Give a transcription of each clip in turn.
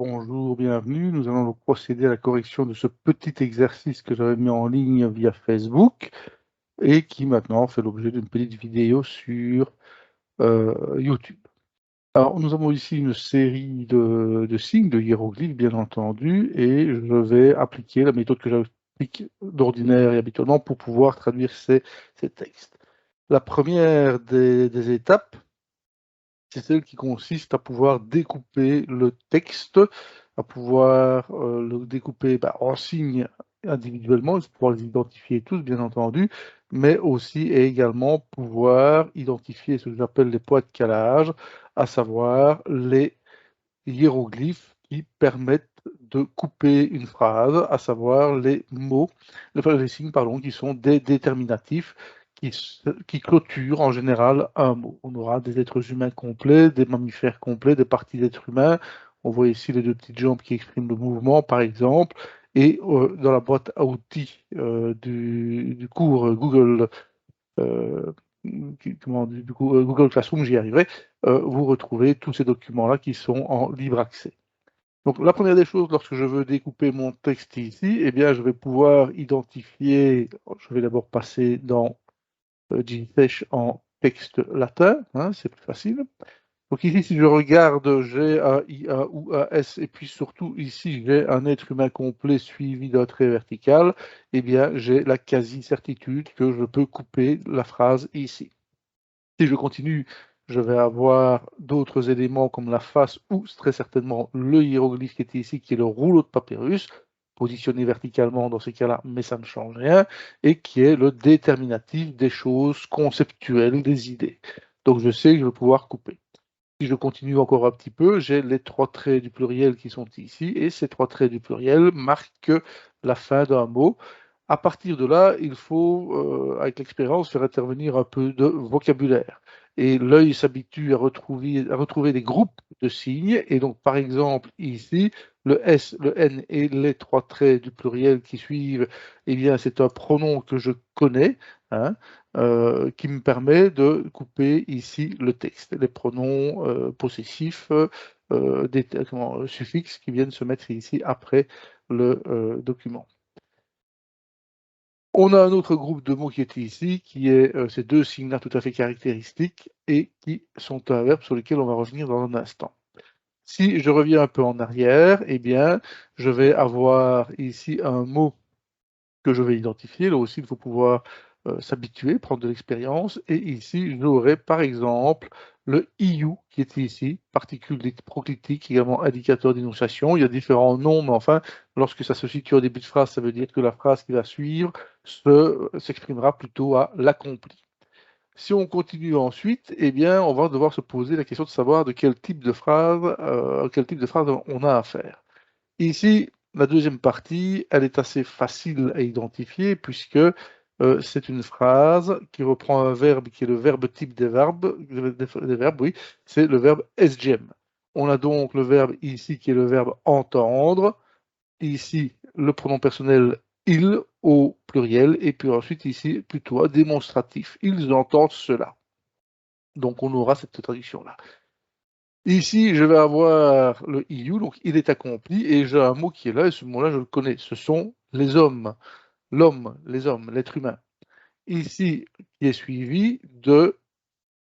bonjour, bienvenue. Nous allons donc procéder à la correction de ce petit exercice que j'avais mis en ligne via Facebook et qui maintenant fait l'objet d'une petite vidéo sur YouTube. Alors, nous avons ici une série de signes, de hiéroglyphes, bien entendu, et je vais appliquer la méthode que j'applique d'ordinaire et habituellement pour pouvoir traduire ces textes. La première des étapes, c'est celle qui consiste à pouvoir découper le texte, à pouvoir le découper en signes individuellement, il faut pouvoir les identifier tous, bien entendu, mais aussi et également pouvoir identifier ce que j'appelle les points de calage, à savoir les hiéroglyphes qui permettent de couper une phrase, à savoir les mots, les signes, pardon, qui sont des déterminatifs qui clôturent en général un mot. On aura des êtres humains complets, des mammifères complets, des parties d'êtres humains. On voit ici les deux petites jambes qui expriment le mouvement, par exemple. Et dans la boîte à outils du cours Google, Google Classroom, j'y arriverai, vous retrouvez tous ces documents-là qui sont en libre accès. Donc la première des choses, lorsque je veux découper mon texte ici, eh bien, je vais pouvoir identifier, je vais d'abord passer dans GSesh en texte latin, hein, c'est plus facile. Donc ici, si je regarde, j'ai un IA ou un S, et puis surtout ici, j'ai un être humain complet suivi d'un trait vertical, eh bien, j'ai la quasi-certitude que je peux couper la phrase ici. Si je continue, je vais avoir d'autres éléments comme la face ou très certainement le hiéroglyphe qui est ici, qui est le rouleau de papyrus, positionné verticalement dans ces cas-là, mais ça ne change rien, et qui est le déterminatif des choses conceptuelles, des idées. Donc je sais que je vais pouvoir couper. Si je continue encore un petit peu, j'ai les trois traits du pluriel qui sont ici, et ces trois traits du pluriel marquent la fin d'un mot. À partir de là, il faut, avec l'expérience, faire intervenir un peu de vocabulaire. Et l'œil s'habitue à retrouver des groupes de signes. Et donc, par exemple, ici, le S, le N et les trois traits du pluriel qui suivent, eh bien, c'est un pronom que je connais, hein, qui me permet de couper ici le texte. Les pronoms possessifs, suffixes qui viennent se mettre ici après le document. On a un autre groupe de mots qui est ici, qui est ces deux signes-là tout à fait caractéristiques et qui sont un verbe sur lequel on va revenir dans un instant. Si je reviens un peu en arrière, eh bien, je vais avoir ici un mot que je vais identifier. Là aussi, il faut pouvoir s'habituer, prendre de l'expérience. Et ici, j'aurai par exemple le IU qui est ici, particule proclitique, également indicateur d'énonciation. Il y a différents noms, mais enfin, lorsque ça se situe au début de phrase, ça veut dire que la phrase qui va suivre s'exprimera plutôt à l'accompli. Si on continue ensuite, eh bien, on va devoir se poser la question de savoir de quel type de phrase on a à faire. Ici, la deuxième partie, elle est assez facile à identifier puisque c'est une phrase qui reprend un verbe qui est le verbe type des verbes, oui, c'est le verbe SGM. On a donc le verbe ici qui est le verbe entendre, ici le pronom personnel il au pluriel, et puis ensuite ici plutôt un démonstratif. Ils entendent cela. Donc on aura cette traduction-là. Ici, je vais avoir le IU, donc il est accompli, et j'ai un mot qui est là, et ce mot-là, je le connais. Ce sont les hommes. L'homme, les hommes, l'être humain. Ici, qui est suivi de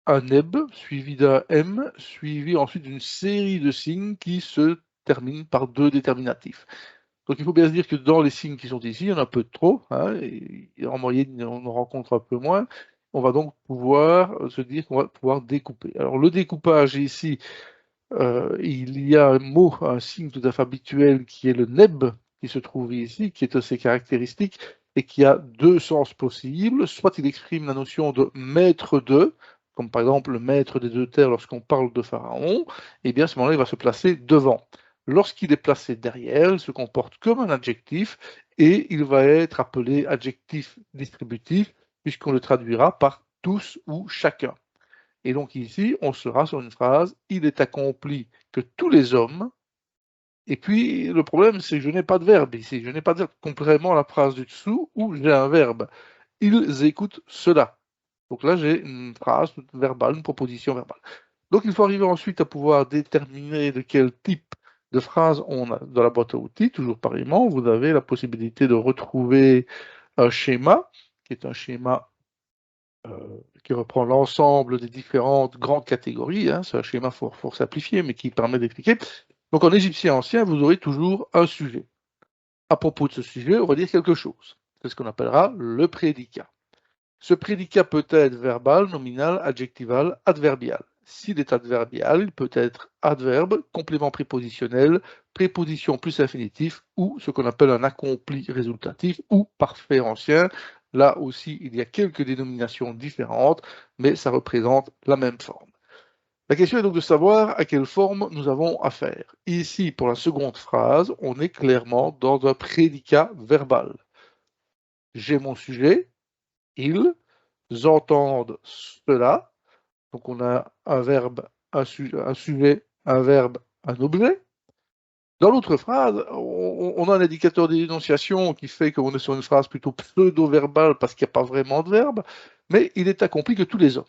un eb, suivi d'un m, suivi ensuite d'une série de signes qui se terminent par deux déterminatifs. Donc il faut bien se dire que dans les signes qui sont ici, il y en a un peu trop, hein, et en moyenne, on en rencontre un peu moins. On va donc pouvoir se dire qu'on va pouvoir découper. Alors le découpage ici, il y a un mot, un signe tout à fait habituel qui est le neb, qui se trouve ici, qui est assez caractéristique et qui a deux sens possibles. Soit il exprime la notion de maître de, comme par exemple le maître des deux terres lorsqu'on parle de Pharaon, et bien à ce moment-là, il va se placer devant. Lorsqu'il est placé derrière, il se comporte comme un adjectif et il va être appelé adjectif distributif puisqu'on le traduira par tous ou chacun. Et donc ici, on sera sur une phrase « Il est accompli que tous les hommes ». Et puis, le problème, c'est que je n'ai pas de verbe ici. Je n'ai pas de verbe complètement à la phrase du dessous où j'ai un verbe. Ils écoutent cela. Donc là, j'ai une phrase verbale, une proposition verbale. Donc il faut arriver ensuite à pouvoir déterminer de quel type de phrases on a dans la boîte à outils, toujours pareillement, vous avez la possibilité de retrouver un schéma, qui est un schéma qui reprend l'ensemble des différentes grandes catégories. Hein. C'est un schéma fort simplifié, mais qui permet d'expliquer. Donc en égyptien ancien, vous aurez toujours un sujet. À propos de ce sujet, on va dire quelque chose. C'est ce qu'on appellera le prédicat. Ce prédicat peut être verbal, nominal, adjectival, adverbial. S'il est adverbial, il peut être adverbe, complément prépositionnel, préposition plus infinitif ou ce qu'on appelle un accompli résultatif ou parfait ancien. Là aussi, il y a quelques dénominations différentes, mais ça représente la même forme. La question est donc de savoir à quelle forme nous avons affaire. Ici, pour la seconde phrase, on est clairement dans un prédicat verbal. J'ai mon sujet, ils entendent cela. Donc on a un verbe, un sujet, un verbe, un objet. Dans l'autre phrase, on a un indicateur d'énonciation qui fait qu'on est sur une phrase plutôt pseudo-verbale parce qu'il n'y a pas vraiment de verbe, mais il est accompli que tous les hommes.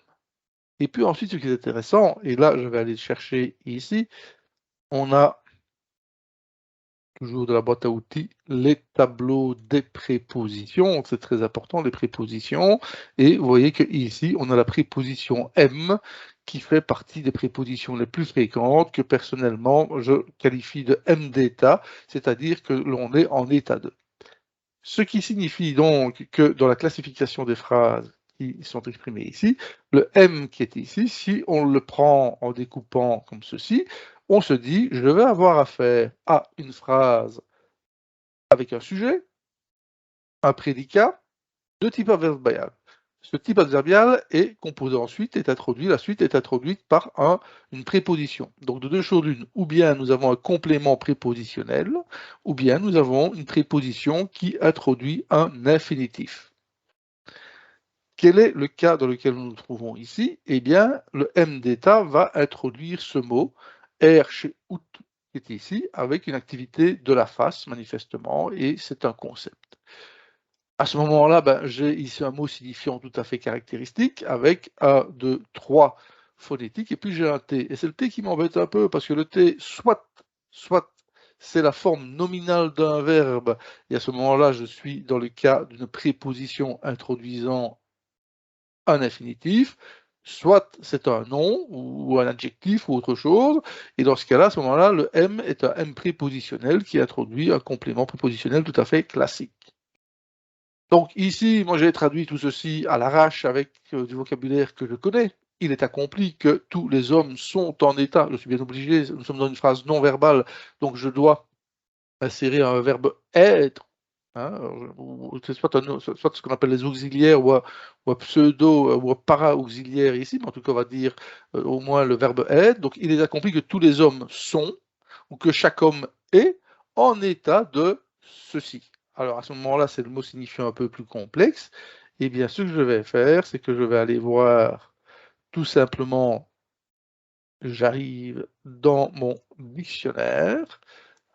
Et puis ensuite, ce qui est intéressant, et là je vais aller chercher ici, on a toujours de la boîte à outils, les tableaux des prépositions, c'est très important, les prépositions, et vous voyez qu'ici, on a la préposition M, qui fait partie des prépositions les plus fréquentes, que personnellement, je qualifie de M d'état, c'est-à-dire que l'on est en état 2. Ce qui signifie donc que dans la classification des phrases qui sont exprimées ici, le M qui est ici, si on le prend en découpant comme ceci, on se dit, je vais avoir affaire à une phrase avec un sujet, un prédicat, de type adverbial. Ce type adverbial est composé ensuite, la suite est introduite par une préposition. Donc de deux choses l'une, ou bien nous avons un complément prépositionnel, ou bien nous avons une préposition qui introduit un infinitif. Quel est le cas dans lequel nous nous trouvons ici? Eh bien, le M d'état va introduire ce mot, R chez out, qui est ici, avec une activité de la face, manifestement, et c'est un concept. À ce moment-là, j'ai ici un mot signifiant tout à fait caractéristique, avec 1, 2, 3 phonétiques, et puis j'ai un T. Et c'est le T qui m'embête un peu, parce que le T, soit c'est la forme nominale d'un verbe, et à ce moment-là, je suis dans le cas d'une préposition introduisant un infinitif, soit c'est un nom ou un adjectif ou autre chose, et dans ce cas-là, à ce moment-là, le M est un M prépositionnel qui introduit un complément prépositionnel tout à fait classique. Donc ici, moi j'ai traduit tout ceci à l'arrache avec du vocabulaire que je connais. Il est accompli que tous les hommes sont en état, je suis bien obligé, nous sommes dans une phrase non verbale, donc je dois insérer un verbe être, hein, c'est soit ce qu'on appelle les auxiliaires ou un pseudo ou un para-auxiliaire ici, mais en tout cas on va dire au moins le verbe être. Donc il est accompli que tous les hommes sont, ou que chaque homme est en état de ceci. Alors à ce moment-là, c'est le mot signifiant un peu plus complexe. Et bien ce que je vais faire, c'est que je vais aller voir tout simplement, j'arrive dans mon dictionnaire,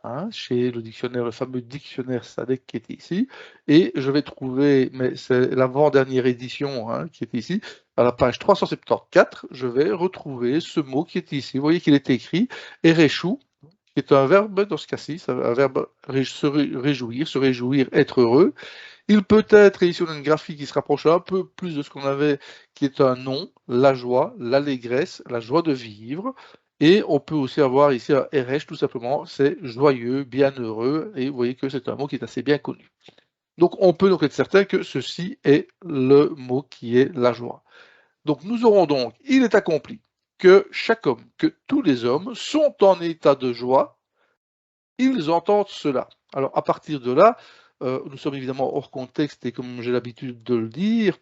hein, chez le dictionnaire, le fameux dictionnaire SADC qui est ici, et je vais trouver, mais c'est l'avant-dernière édition hein, qui est ici, à la page 374, je vais retrouver ce mot qui est ici. Vous voyez qu'il est écrit « Ereshu », qui est un verbe dans ce cas-ci, un verbe se réjouir, être heureux. Il peut être, et ici on a une graphie qui se rapproche un peu plus de ce qu'on avait, qui est un nom, la joie, l'allégresse, la joie de vivre. Et on peut aussi avoir ici un RH, tout simplement, c'est joyeux, bienheureux, et vous voyez que c'est un mot qui est assez bien connu. Donc on peut donc être certain que ceci est le mot qui est la joie. Donc nous aurons donc, il est accompli que chaque homme, que tous les hommes sont en état de joie, ils entendent cela. Alors à partir de là, nous sommes évidemment hors contexte et comme j'ai l'habitude de le dire,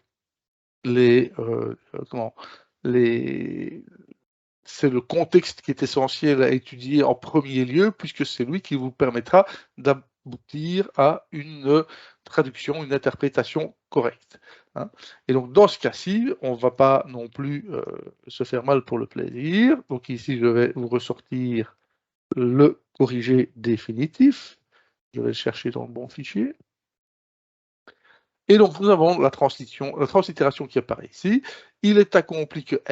c'est le contexte qui est essentiel à étudier en premier lieu, puisque c'est lui qui vous permettra d'aboutir à une traduction, une interprétation correcte. Hein. Et donc dans ce cas-ci, on ne va pas non plus se faire mal pour le plaisir. Donc ici, je vais vous ressortir le corrigé définitif. Je vais le chercher dans le bon fichier. Et donc, nous avons la translittération qui apparaît ici. Il est accompli que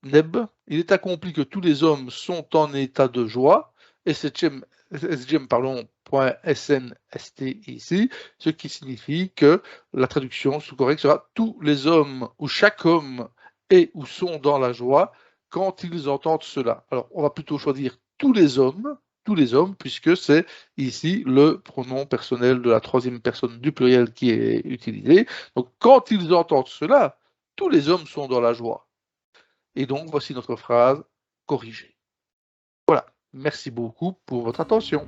neb, il est accompli que tous les hommes sont en état de joie. .snst ici, ce qui signifie que la traduction correcte sera tous les hommes ou chaque homme est ou sont dans la joie quand ils entendent cela. Alors, on va plutôt choisir tous les hommes, puisque c'est ici le pronom personnel de la troisième personne du pluriel qui est utilisé. Donc, quand ils entendent cela, tous les hommes sont dans la joie. Et donc, voici notre phrase corrigée. Voilà, merci beaucoup pour votre attention.